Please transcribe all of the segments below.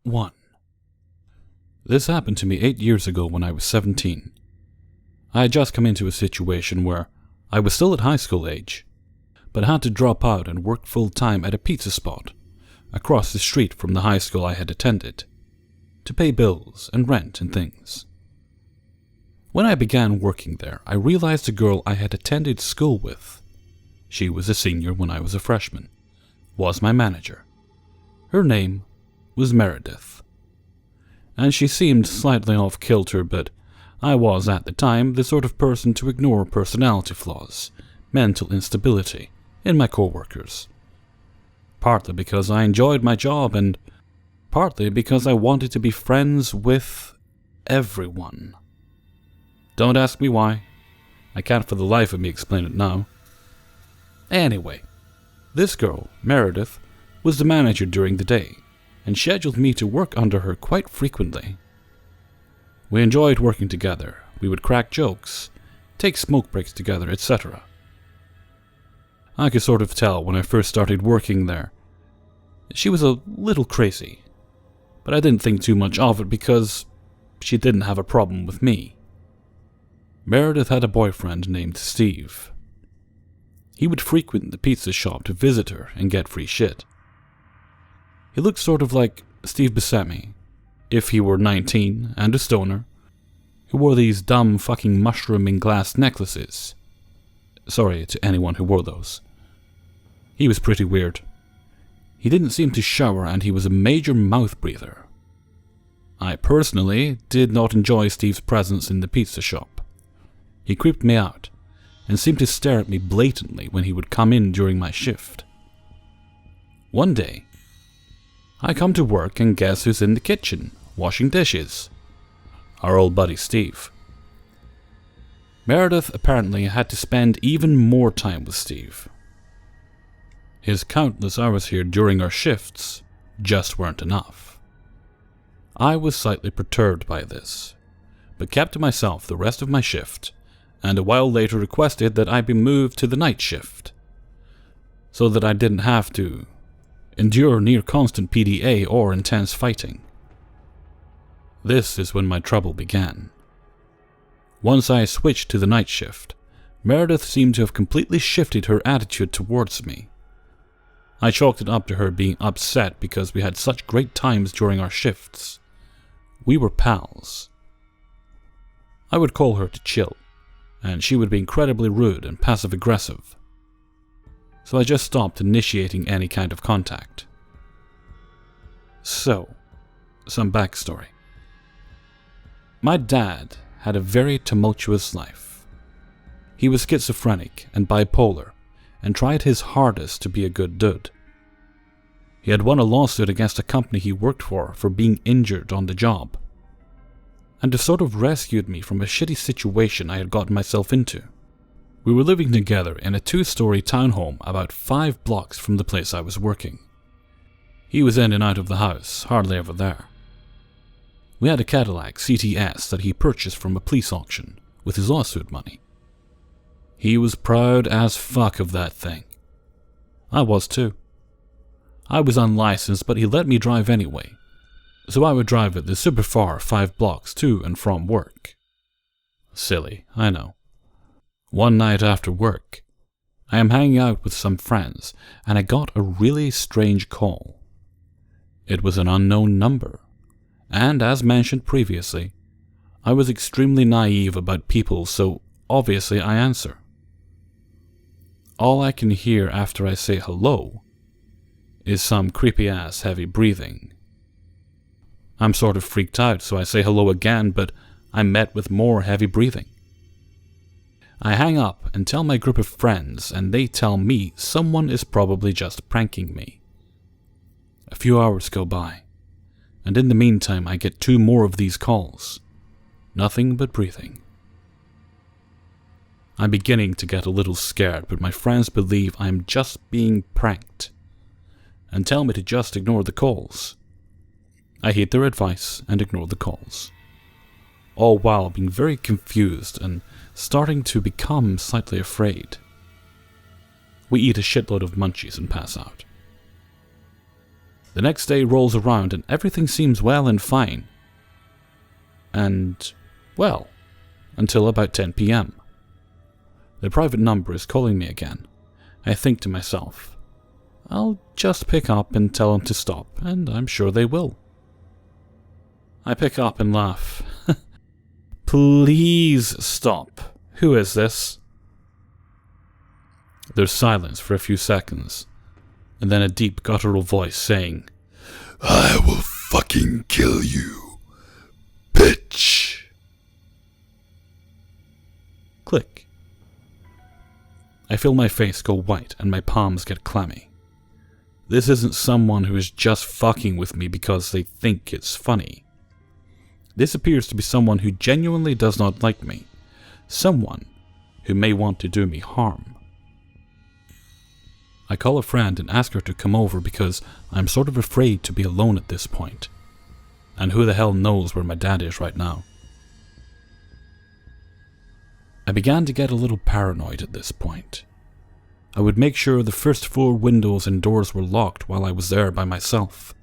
1. This happened to me 8 years ago when I was 17. I had just come into a situation where I was still at high school age, but had to drop out and work full-time at a pizza spot across the street from the high school I had attended, to pay bills and rent and things. When I began working there, I realized the girl I had attended school with, she was a senior when I was a freshman, was my manager. Her name was Meredith, and she seemed slightly off-kilter, but I was, at the time, the sort of person to ignore personality flaws, mental instability, in my coworkers. Partly because I enjoyed my job, and partly because I wanted to be friends with everyone. Don't ask me why. I can't for the life of me explain it now. Anyway, this girl, Meredith, was the manager during the day, and scheduled me to work under her quite frequently. We enjoyed working together. We would crack jokes, take smoke breaks together, etc. I could sort of tell when I first started working there. She was a little crazy, but I didn't think too much of it because she didn't have a problem with me. Meredith had a boyfriend named Steve. He would frequent the pizza shop to visit her and get free shit. He looked sort of like Steve Buscemi, if he were 19 and a stoner, who wore these dumb fucking mushrooming glass necklaces. Sorry to anyone who wore those. He was pretty weird. He didn't seem to shower and he was a major mouth breather. I personally did not enjoy Steve's presence in the pizza shop. He creeped me out and seemed to stare at me blatantly when he would come in during my shift. One day, I come to work and guess who's in the kitchen, washing dishes? Our old buddy Steve. Meredith apparently had to spend even more time with Steve. His countless hours here during our shifts just weren't enough. I was slightly perturbed by this, but kept to myself the rest of my shift, and a while later requested that I be moved to the night shift, so that I didn't have to endure near constant PDA or intense fighting. This is when my trouble began. Once I switched to the night shift, Meredith seemed to have completely shifted her attitude towards me. I chalked it up to her being upset because we had such great times during our shifts. We were pals. I would call her to chill, and she would be incredibly rude and passive-aggressive. So I just stopped initiating any kind of contact. So, some backstory. My dad had a very tumultuous life. He was schizophrenic and bipolar, and tried his hardest to be a good dude. He had won a lawsuit against a company he worked for being injured on the job, and it sort of rescued me from a shitty situation I had gotten myself into. We were living together in a 2-story townhome about 5 blocks from the place I was working. He was in and out of the house, hardly ever there. We had a Cadillac CTS that he purchased from a police auction with his lawsuit money. He was proud as fuck of that thing. I was too. I was unlicensed, but he let me drive anyway, so I would drive it the super far 5 blocks to and from work. Silly, I know. One night after work, I am hanging out with some friends, and I got a really strange call. It was an unknown number, and as mentioned previously, I was extremely naive about people, so obviously I answer. All I can hear after I say hello is some creepy-ass heavy breathing. I'm sort of freaked out, so I say hello again, but I'm met with more heavy breathing. I hang up and tell my group of friends, and they tell me someone is probably just pranking me. A few hours go by, and in the meantime I get 2 more of these calls. Nothing but breathing. I'm beginning to get a little scared, but my friends believe I'm just being pranked, and tell me to just ignore the calls. I heed their advice and ignore the calls, all while being very confused and starting to become slightly afraid. We eat a shitload of munchies and pass out. The next day rolls around and everything seems well and fine. And, well, until about 10 p.m. The private number is calling me again. I think to myself, I'll just pick up and tell them to stop, and I'm sure they will. I pick up and laugh. Please stop. Who is this? There's silence for a few seconds, and then a deep guttural voice saying, I will fucking kill you, bitch. Click. I feel my face go white and my palms get clammy. This isn't someone who is just fucking with me because they think it's funny. This appears to be someone who genuinely does not like me. Someone who may want to do me harm. I call a friend and ask her to come over because I'm sort of afraid to be alone at this point. And who the hell knows where my dad is right now. I began to get a little paranoid at this point. I would make sure the first 4 windows and doors were locked while I was there by myself.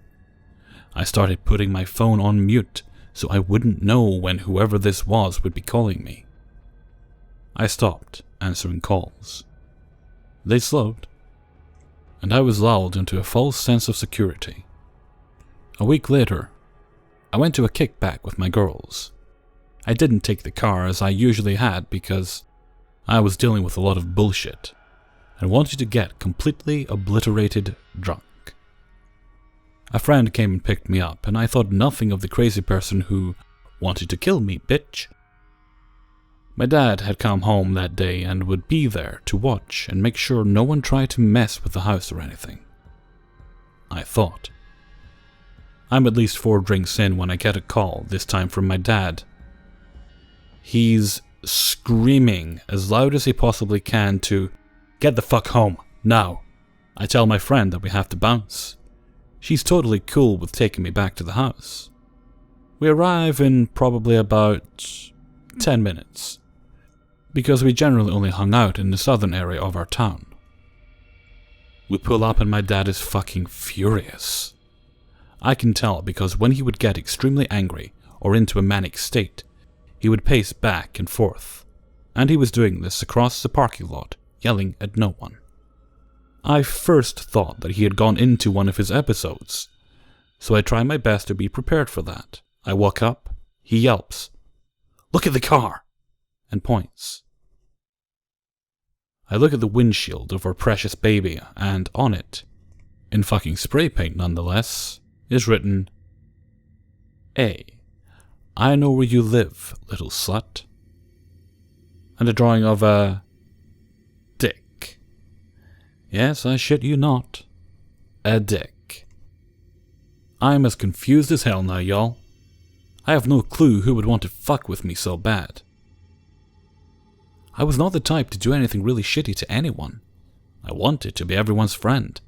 I started putting my phone on mute so I wouldn't know when whoever this was would be calling me. I stopped answering calls. They slowed, and I was lulled into a false sense of security. A week later, I went to a kickback with my girls. I didn't take the car as I usually had because I was dealing with a lot of bullshit and wanted to get completely obliterated drunk. A friend came and picked me up, and I thought nothing of the crazy person who wanted to kill me, bitch. My dad had come home that day and would be there to watch and make sure no one tried to mess with the house or anything. I thought. I'm at least 4 drinks in when I get a call, this time from my dad. He's screaming as loud as he possibly can to get the fuck home, now. I tell my friend that we have to bounce. She's totally cool with taking me back to the house. We arrive in probably about 10 minutes, because we generally only hung out in the southern area of our town. We pull up and my dad is fucking furious. I can tell because when he would get extremely angry or into a manic state, he would pace back and forth, and he was doing this across the parking lot, yelling at no one. I first thought that he had gone into one of his episodes, so I try my best to be prepared for that. I walk up, he yelps, "Look at the car!" and points. I look at the windshield of our precious baby, and on it, in fucking spray paint nonetheless, is written, "A. I know where you live, little slut." And a drawing of a dick. Yes, I shit you not. A dick. I'm as confused as hell now, y'all. I have no clue who would want to fuck with me so bad. I was not the type to do anything really shitty to anyone. I wanted to be everyone's friend.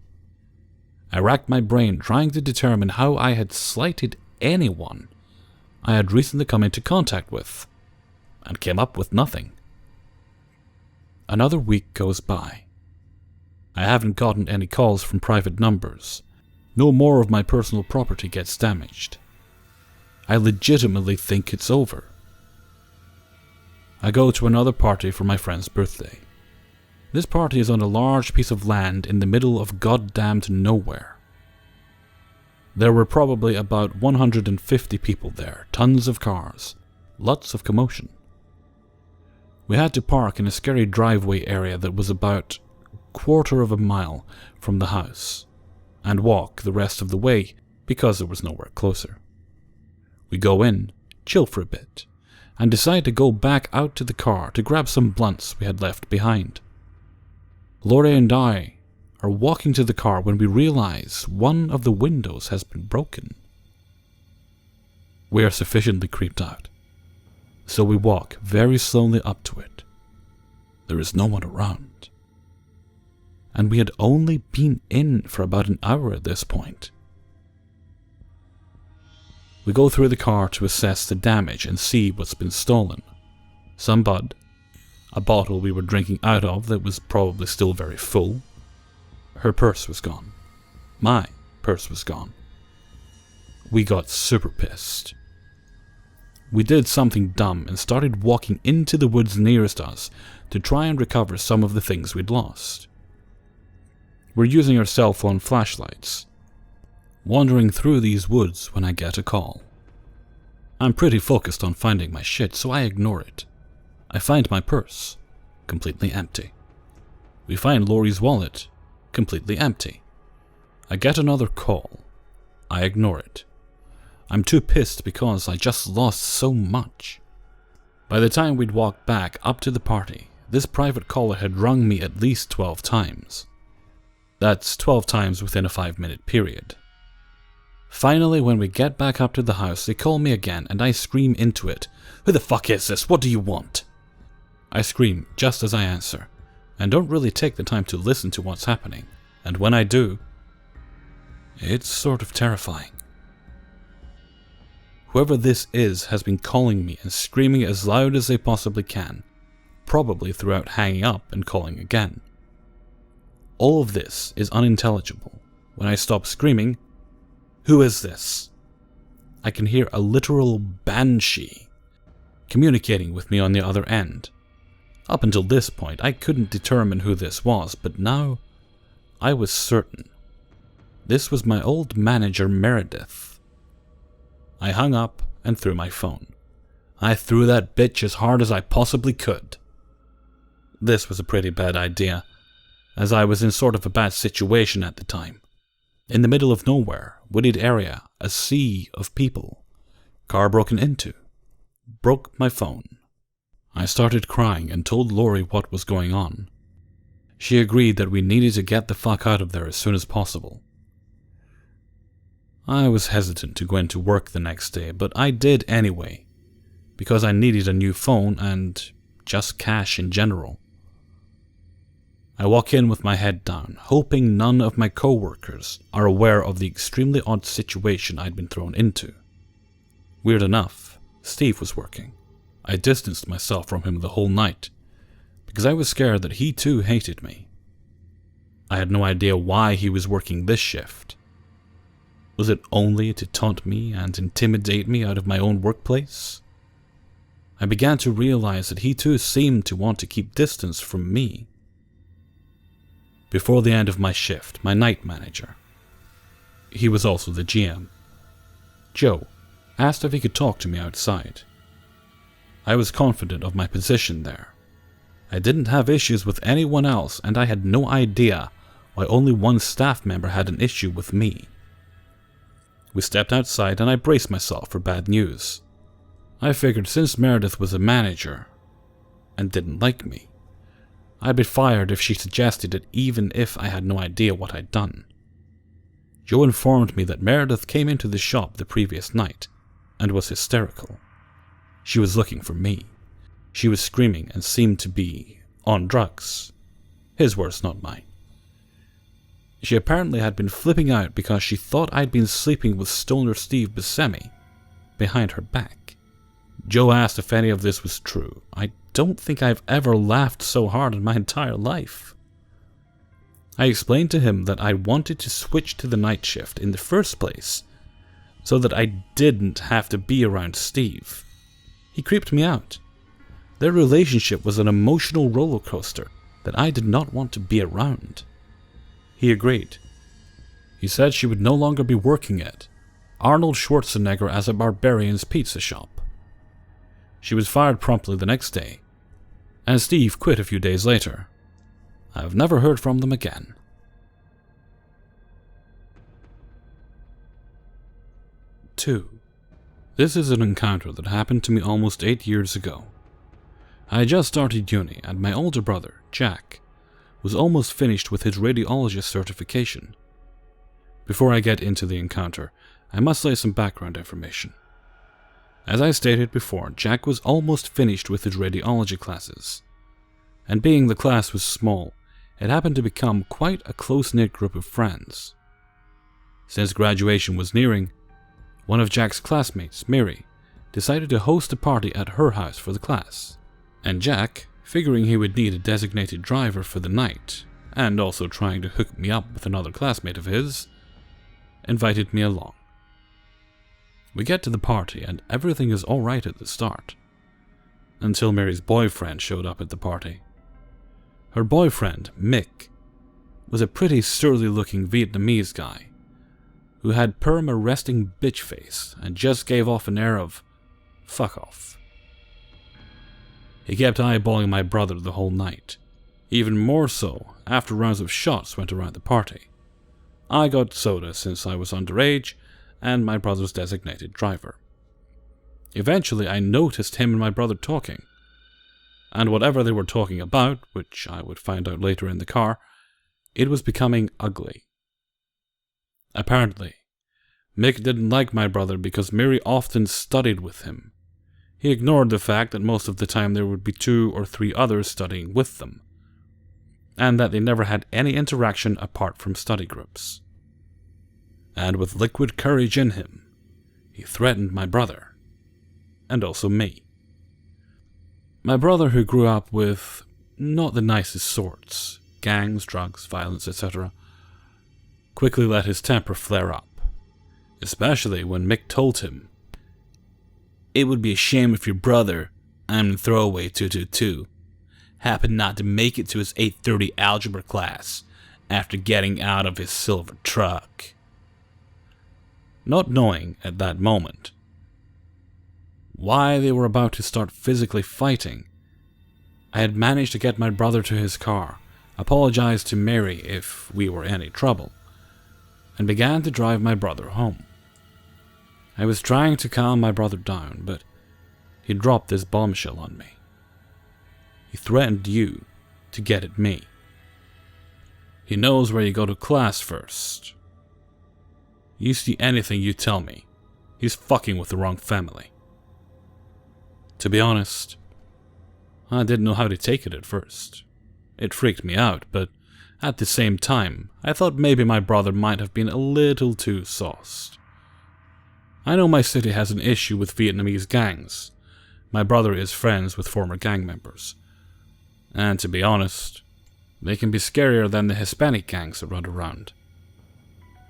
I racked my brain trying to determine how I had slighted anyone I had recently come into contact with, and came up with nothing. Another week goes by. I haven't gotten any calls from private numbers. No more of my personal property gets damaged. I legitimately think it's over. I go to another party for my friend's birthday. This party is on a large piece of land in the middle of goddamned nowhere. There were probably about 150 people there, tons of cars, lots of commotion. We had to park in a scary driveway area that was about a quarter of a mile from the house, and walk the rest of the way because there was nowhere closer. We go in, chill for a bit, and decide to go back out to the car to grab some blunts we had left behind. Lori and I are walking to the car when we realize one of the windows has been broken. We are sufficiently creeped out, so we walk very slowly up to it. There is no one around, and we had only been in for about an hour at this point. We go through the car to assess the damage and see what's been stolen. Some bud, a bottle we were drinking out of that was probably still very full. Her purse was gone. My purse was gone. We got super pissed. We did something dumb and started walking into the woods nearest us to try and recover some of the things we'd lost. We're using our cell phone flashlights, wandering through these woods when I get a call. I'm pretty focused on finding my shit, so I ignore it. I find my purse, completely empty. We find Laurie's wallet, completely empty. I get another call. I ignore it. I'm too pissed because I just lost so much. By the time we'd walked back up to the party, this private caller had rung me at least 12 times. That's 12 times within a 5-minute period. Finally, when we get back up to the house, they call me again and I scream into it. "Who the fuck is this? What do you want?" I scream just as I answer, and don't really take the time to listen to what's happening. And when I do, it's sort of terrifying. Whoever this is has been calling me and screaming as loud as they possibly can, probably throughout hanging up and calling again. All of this is unintelligible. When I stop screaming, "Who is this?" I can hear a literal banshee communicating with me on the other end. Up until this point, I couldn't determine who this was, but now I was certain. This was my old manager, Meredith. I hung up and threw my phone. I threw that bitch as hard as I possibly could. This was a pretty bad idea, as I was in sort of a bad situation at the time. In the middle of nowhere, wooded area, a sea of people. Car broken into. Broke my phone. I started crying and told Laurie what was going on. She agreed that we needed to get the fuck out of there as soon as possible. I was hesitant to go into work the next day, but I did anyway, because I needed a new phone and just cash in general. I walk in with my head down, hoping none of my co-workers are aware of the extremely odd situation I'd been thrown into. Weird enough, Steve was working. I distanced myself from him the whole night, because I was scared that he too hated me. I had no idea why he was working this shift. Was it only to taunt me and intimidate me out of my own workplace? I began to realize that he too seemed to want to keep distance from me. Before the end of my shift, my night manager, he was also the GM, Joe, asked if he could talk to me outside. I was confident of my position there. I didn't have issues with anyone else, and I had no idea why only one staff member had an issue with me. We stepped outside and I braced myself for bad news. I figured since Meredith was a manager and didn't like me, I'd be fired if she suggested it even if I had no idea what I'd done. Joe informed me that Meredith came into the shop the previous night and was hysterical. She was looking for me. She was screaming and seemed to be on drugs. His words, not mine. She apparently had been flipping out because she thought I'd been sleeping with Stoner Steve Buscemi behind her back. Joe asked if any of this was true. I don't think I've ever laughed so hard in my entire life. I explained to him that I wanted to switch to the night shift in the first place so that I didn't have to be around Steve. He creeped me out. Their relationship was an emotional roller coaster that I did not want to be around. He agreed. He said she would no longer be working at Arnold Schwarzenegger as a Barbarian's pizza shop. She was fired promptly the next day, and Steve quit a few days later. I've never heard from them again. 2. This is an encounter that happened to me almost 8 years ago. I had just started uni, and my older brother, Jack, was almost finished with his radiologist certification. Before I get into the encounter, I must lay some background information. As I stated before, Jack was almost finished with his radiology classes, and being the class was small, it happened to become quite a close-knit group of friends. Since graduation was nearing, one of Jack's classmates, Mary, decided to host a party at her house for the class, and Jack, figuring he would need a designated driver for the night, and also trying to hook me up with another classmate of his, invited me along. We get to the party and everything is alright at the start. Until Mary's boyfriend showed up at the party. Her boyfriend, Mick, was a pretty surly-looking Vietnamese guy who had perma-resting bitch face and just gave off an air of fuck off. He kept eyeballing my brother the whole night, even more so after rounds of shots went around the party. I got soda since I was underage and my brother's designated driver. Eventually I noticed him and my brother talking, and whatever they were talking about, which I would find out later in the car, it was becoming ugly. Apparently, Mick didn't like my brother because Mary often studied with him. He ignored the fact that most of the time there would be 2 or 3 others studying with them, and that they never had any interaction apart from study groups. And with liquid courage in him, he threatened my brother, and also me. My brother, who grew up with not the nicest sorts, gangs, drugs, violence, etc., quickly let his temper flare up, especially when Mick told him, "It would be a shame if your brother, I'm the throwaway 222, happened not to make it to his 8:30 algebra class after getting out of his silver truck." Not knowing at that moment why they were about to start physically fighting, I had managed to get my brother to his car, apologized to Mary if we were in any trouble, and began to drive my brother home. I was trying to calm my brother down, but he dropped this bombshell on me. He threatened you to get at me. He knows where you go to class first. You see anything you tell me, he's fucking with the wrong family. To be honest, I didn't know how to take it at first. It freaked me out, but at the same time, I thought maybe my brother might have been a little too sauced. I know my city has an issue with Vietnamese gangs. My brother is friends with former gang members. And to be honest, they can be scarier than the Hispanic gangs that run around.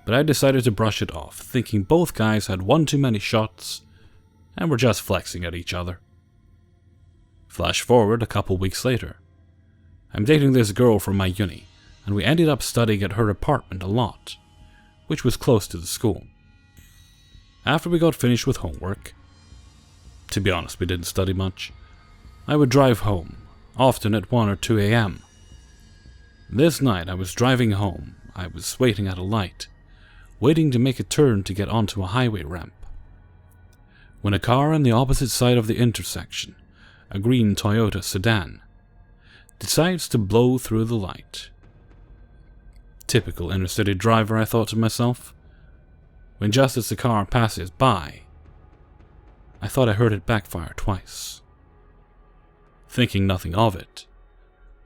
But I decided to brush it off, thinking both guys had one too many shots and were just flexing at each other. Flash forward a couple weeks later. I'm dating this girl from my uni, and we ended up studying at her apartment a lot, which was close to the school. After we got finished with homework, to be honest, we didn't study much, I would drive home, often at 1 or 2 a.m. This night I was driving home. I was waiting at a light, waiting to make a turn to get onto a highway ramp, when a car on the opposite side of the intersection, a green Toyota sedan, decides to blow through the light. Typical inner-city driver, I thought to myself, when just as the car passes by, I thought I heard it backfire twice. Thinking nothing of it,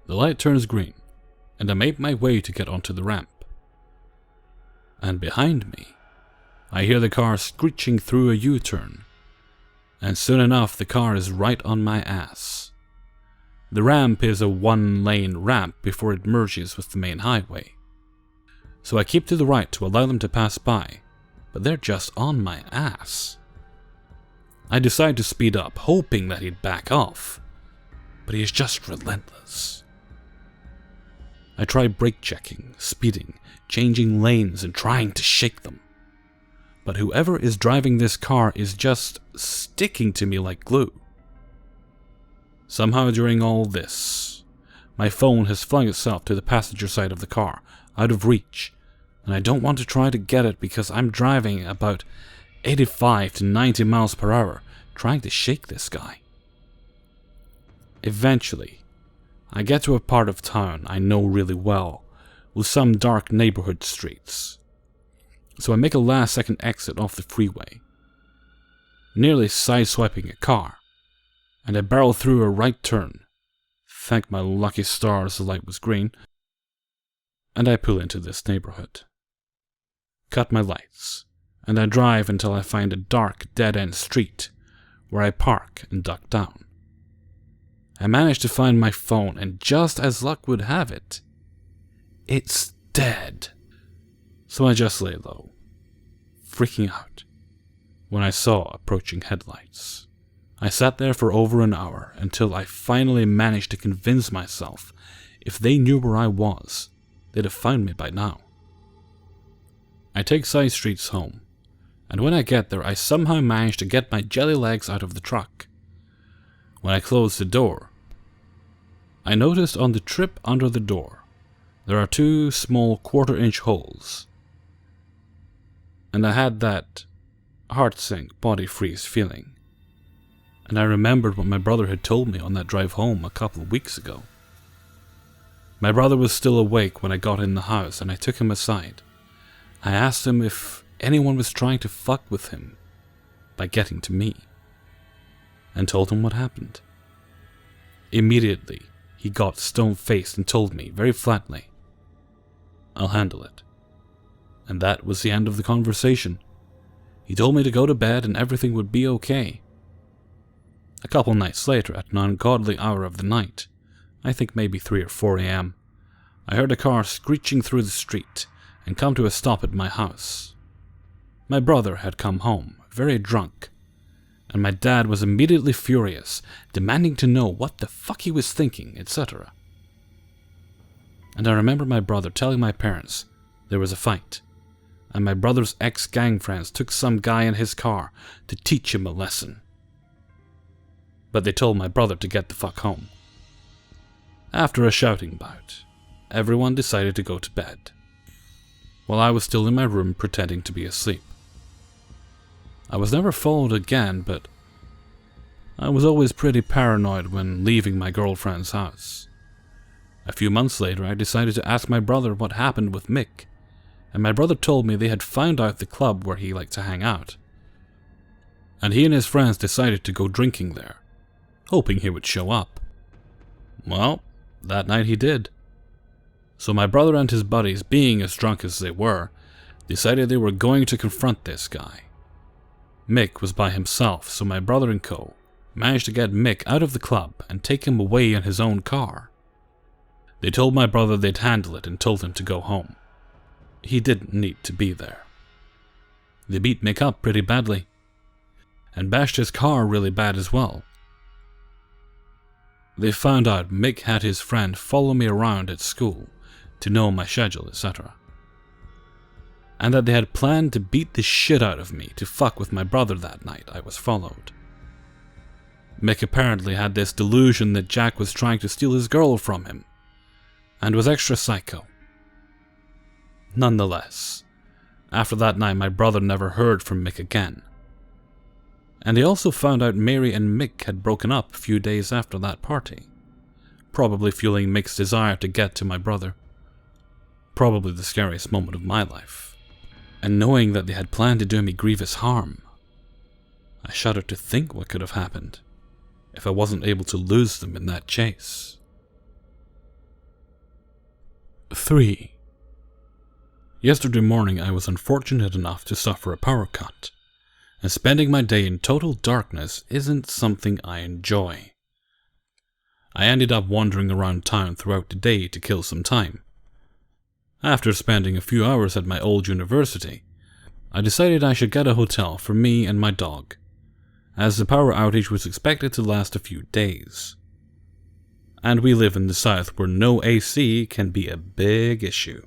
the light turns green, and I make my way to get onto the ramp. And behind me, I hear the car screeching through a U-turn, and soon enough the car is right on my ass. The ramp is a 1-lane ramp before it merges with the main highway. So I keep to the right to allow them to pass by, but they're just on my ass. I decide to speed up, hoping that he'd back off, but he is just relentless. I try brake checking, speeding, changing lanes and trying to shake them. But whoever is driving this car is just sticking to me like glue. Somehow during all this, my phone has flung itself to the passenger side of the car, out of reach, and I don't want to try to get it because I'm driving about 85 to 90 miles per hour, trying to shake this guy. Eventually, I get to a part of town I know really well, with some dark neighborhood streets. So I make a last-second exit off the freeway, nearly sideswiping a car, and I barrel through a right turn. Thank my lucky stars the light was green, and I pull into this neighborhood. Cut my lights, and I drive until I find a dark, dead-end street, where I park and duck down. I manage to find my phone, and just as luck would have it, it's dead. So I just lay low, freaking out, when I saw approaching headlights. I sat there for over an hour until I finally managed to convince myself if they knew where I was, they'd have found me by now. I take side streets home, and when I get there I somehow manage to get my jelly legs out of the truck. When I close the door, I noticed on the trip under the door there are 2 small 1/4-inch holes, and I had that heart sink, body freeze feeling. And I remembered what my brother had told me on that drive home a couple of weeks ago. My brother was still awake when I got in the house, and I took him aside. I asked him if anyone was trying to fuck with him by getting to me, and told him what happened. Immediately, he got stone-faced and told me, very flatly, "I'll handle it." And that was the end of the conversation. He told me to go to bed and everything would be okay. A couple nights later, at an ungodly hour of the night, I think maybe 3 or 4 a.m., I heard a car screeching through the street and come to a stop at my house. My brother had come home, very drunk, and my dad was immediately furious, demanding to know what the fuck he was thinking, etc. And I remember my brother telling my parents there was a fight, and my brother's ex-gang friends took some guy in his car to teach him a lesson. But they told my brother to get the fuck home. After a shouting bout, everyone decided to go to bed, while I was still in my room pretending to be asleep. I was never followed again, but I was always pretty paranoid when leaving my girlfriend's house. A few months later, I decided to ask my brother what happened with Mick, and my brother told me they had found out the club where he liked to hang out, and he and his friends decided to go drinking there, hoping he would show up. Well, that night he did. So my brother and his buddies, being as drunk as they were, decided they were going to confront this guy. Mick was by himself, so my brother and co. managed to get Mick out of the club and take him away in his own car. They told my brother they'd handle it and told him to go home. He didn't need to be there. They beat Mick up pretty badly, and bashed his car really bad as well. They found out Mick had his friend follow me around at school to know my schedule, etc. And that they had planned to beat the shit out of me to fuck with my brother that night I was followed. Mick apparently had this delusion that Jack was trying to steal his girl from him, and was extra psycho. Nonetheless, after that night my brother never heard from Mick again. And they also found out Mary and Mick had broken up a few days after that party, probably fueling Mick's desire to get to my brother. Probably the scariest moment of my life. And knowing that they had planned to do me grievous harm, I shudder to think what could have happened if I wasn't able to lose them in that chase. 3. Yesterday morning I was unfortunate enough to suffer a power cut, and spending my day in total darkness isn't something I enjoy. I ended up wandering around town throughout the day to kill some time. After spending a few hours at my old university, I decided I should get a hotel for me and my dog, as the power outage was expected to last a few days. And we live in the south where no AC can be a big issue.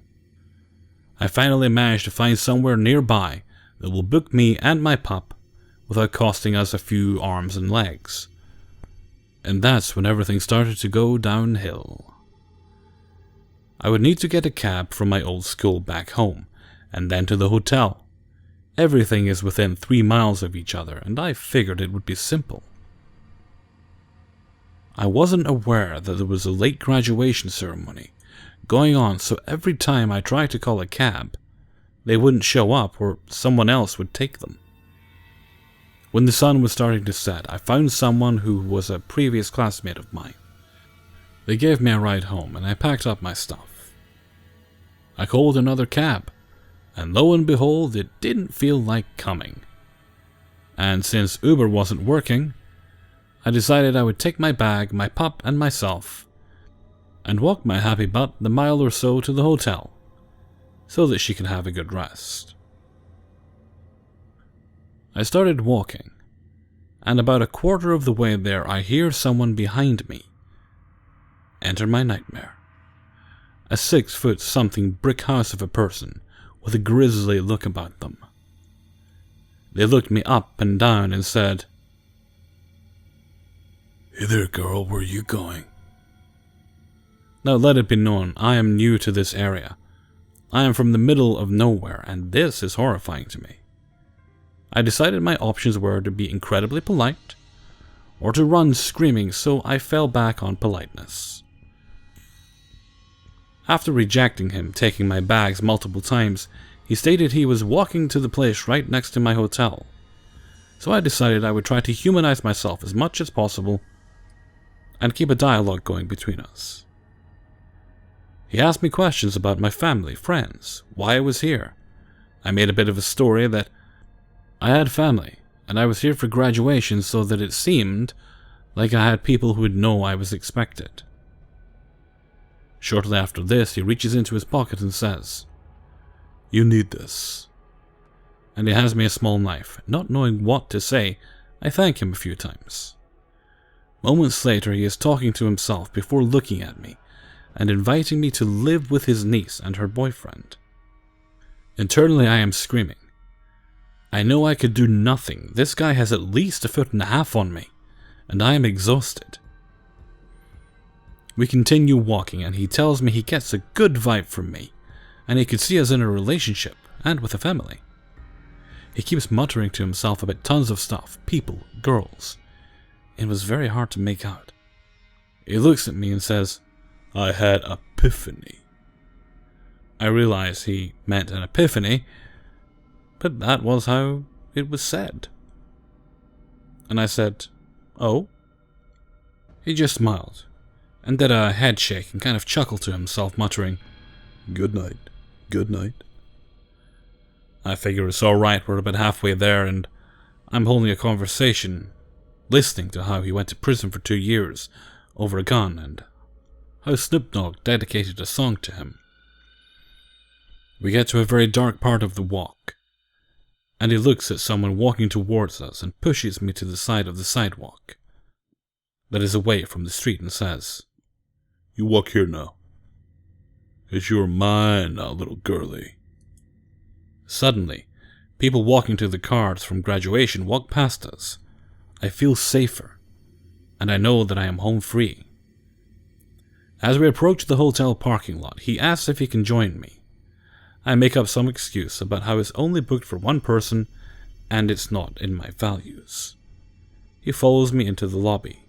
I finally managed to find somewhere nearby that will book me and my pup without costing us a few arms and legs. And that's when everything started to go downhill. I would need to get a cab from my old school back home, and then to the hotel. Everything is within 3 miles of each other, and I figured it would be simple. I wasn't aware that there was a late graduation ceremony going on, so every time I tried to call a cab, they wouldn't show up or someone else would take them. When the sun was starting to set, I found someone who was a previous classmate of mine. They gave me a ride home and I packed up my stuff. I called another cab, and lo and behold, it didn't feel like coming. And since Uber wasn't working, I decided I would take my bag, my pup and myself, and walk my happy butt the mile or so to the hotel, so that she could have a good rest. I started walking, and about a quarter of the way there I hear someone behind me. Enter my nightmare. A 6-foot-something brick house of a person with a grisly look about them. They looked me up and down and said, "Hey there, girl, where are you going?" Now let it be known, I am new to this area. I am from the middle of nowhere, and this is horrifying to me. I decided my options were to be incredibly polite, or to run screaming, so I fell back on politeness. After rejecting him, taking my bags multiple times, he stated he was walking to the place right next to my hotel. So I decided I would try to humanize myself as much as possible and keep a dialogue going between us. He asked me questions about my family, friends, why I was here. I made a bit of a story that I had family, and I was here for graduation so that it seemed like I had people who would know I was expected. Shortly after this, he reaches into his pocket and says, "You need this." And he hands me a small knife. Not knowing what to say, I thank him a few times. Moments later, he is talking to himself before looking at me and inviting me to live with his niece and her boyfriend. Internally, I am screaming. I know I could do nothing. This guy has at least 1.5 feet on me, and I am exhausted. We continue walking, and he tells me he gets a good vibe from me, and he could see us in a relationship, and with a family. He keeps muttering to himself about tons of stuff, people, girls. It was very hard to make out. He looks at me and says, "I had an epiphany." I realize he meant an epiphany, but that was how it was said. And I said, "Oh?" He just smiled, and did a head shake and kind of chuckled to himself, muttering, "Good night, good night." I figure it's alright, we're about halfway there, and I'm holding a conversation, listening to how he went to prison for 2 years over a gun, and how Snoop Dogg dedicated a song to him. We get to a very dark part of the walk, and he looks at someone walking towards us and pushes me to the side of the sidewalk that is away from the street and says, "You walk here now. 'Cause you're mine now, little girlie." Suddenly, people walking to the cars from graduation walk past us. I feel safer, and I know that I am home free. As we approach the hotel parking lot, he asks if he can join me. I make up some excuse about how it's only booked for one person and it's not in my values. He follows me into the lobby.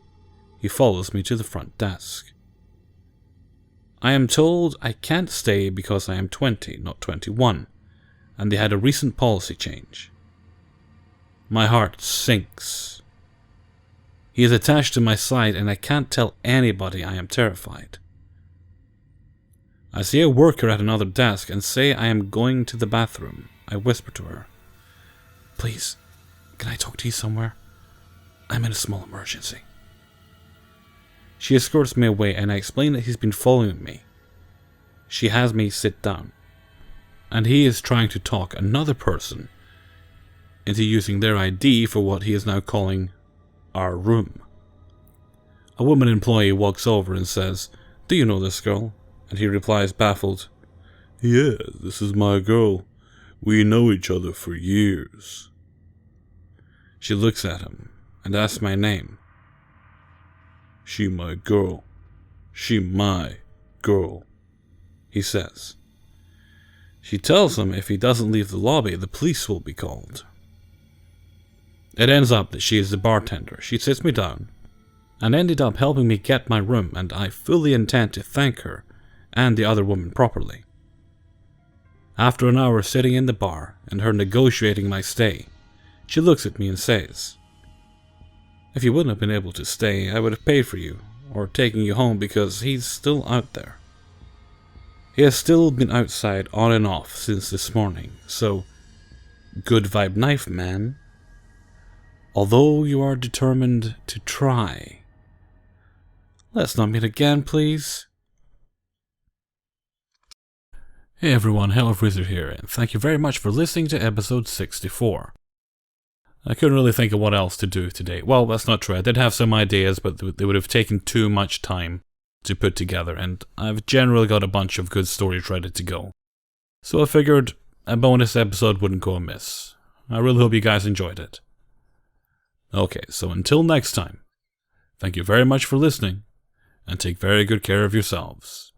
He follows me to the front desk. I am told I can't stay because I am 20, not 21, and they had a recent policy change. My heart sinks. He is attached to my side and I can't tell anybody I am terrified. I see a worker at another desk and say I am going to the bathroom. I whisper to her, "Please, can I talk to you somewhere? I'm in a small emergency." She escorts me away and I explain that he's been following me. She has me sit down, and he is trying to talk another person into using their ID for what he is now calling our room. A woman employee walks over and says, "Do you know this girl?" And he replies, baffled, "Yeah, this is my girl. We know each other for years." She looks at him and asks my name. "She my girl. She my girl," he says. She tells him if he doesn't leave the lobby, the police will be called. It ends up that she is the bartender. She sits me down and ended up helping me get my room, and I fully intend to thank her and the other woman properly. After an hour sitting in the bar and her negotiating my stay, she looks at me and says, "If you wouldn't have been able to stay, I would have paid for you or taken you home because he's still out there. He has still been outside on and off since this morning, so good vibe knife, man. Although you are determined to try. Let's not meet again, please." Hey everyone, Hello Freezer here, and thank you very much for listening to episode 64. I couldn't really think of what else to do today. Well, that's not true. I did have some ideas, but they would have taken too much time to put together, and I've generally got a bunch of good stories ready to go. So I figured a bonus episode wouldn't go amiss. I really hope you guys enjoyed it. Okay, so until next time, thank you very much for listening, and take very good care of yourselves.